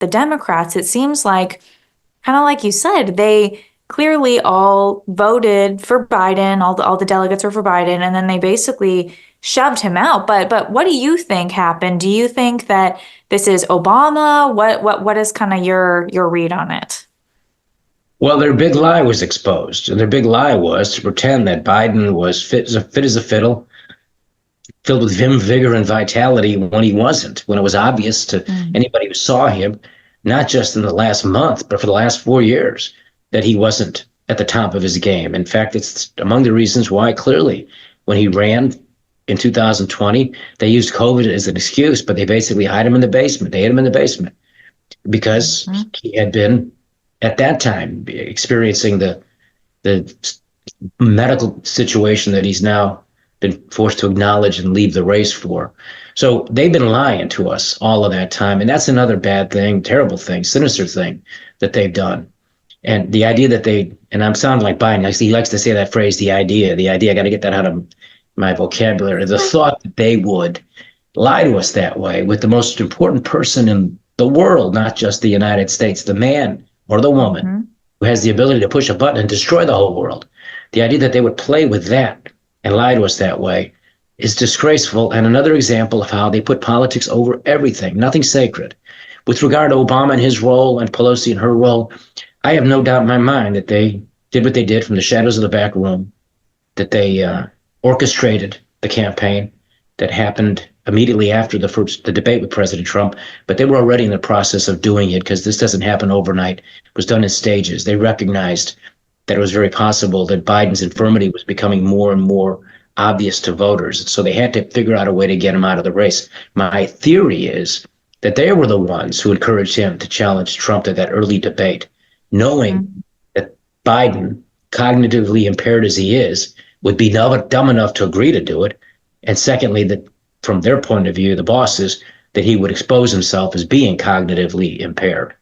the Democrats, it seems like, kind of like you said, they clearly all voted for Biden, all the delegates were for Biden, and then they basically shoved him out. But what do you think happened? Do you think that this is Obama? What is kind of your read on it? Well, their big lie was exposed, and their big lie was to pretend that Biden was fit as a fiddle, filled with vim, vigor, and vitality when he wasn't, when it was obvious to anybody who saw him, not just in the last month, but for the last 4 years, that he wasn't at the top of his game. In fact, it's among the reasons why clearly when he ran in 2020, they used COVID as an excuse, but they basically hid him in the basement. They hid him in the basement because he had been at that time experiencing the medical situation that he's now been forced to acknowledge and leave the race for. So they've been lying to us all of that time. And that's another bad thing, terrible thing, sinister thing that they've done. And the idea that and I'm sounding like Biden, he likes to say that phrase, the idea, I got to get that out of my vocabulary. The thought that they would lie to us that way with the most important person in the world, not just the United States, the man or the woman who has the ability to push a button and destroy the whole world. The idea that they would play with that and lie to us that way is disgraceful, and another example of how they put politics over everything, nothing sacred. With regard to Obama and his role and Pelosi and her role, I have no doubt in my mind that they did what they did from the shadows of the back room, that they orchestrated the campaign that happened immediately after the debate with President Trump, but they were already in the process of doing it because this doesn't happen overnight. It was done in stages. They recognized that it was very possible that Biden's infirmity was becoming more and more obvious to voters. So they had to figure out a way to get him out of the race. My theory is that they were the ones who encouraged him to challenge Trump at that early debate, knowing that Biden, cognitively impaired as he is, would be dumb enough to agree to do it. And secondly, that from their point of view, the bosses, that he would expose himself as being cognitively impaired.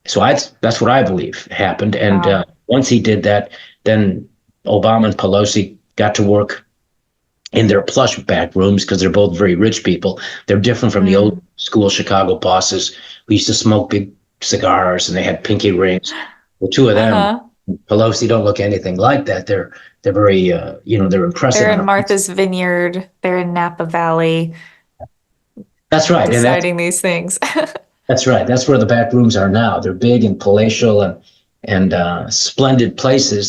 So that's what I believe happened. And once he did that, then Obama and Pelosi got to work in their plush back rooms because they're both very rich people. They're different from the old school Chicago bosses who used to smoke big cigars and they had pinky rings. The two of them, Pelosi, don't look anything like that. They're very, they're impressive. They're in Martha's Vineyard. They're in Napa Valley. That's right. Deciding these things. That's right. That's where the back rooms are now. They're big and palatial and splendid places.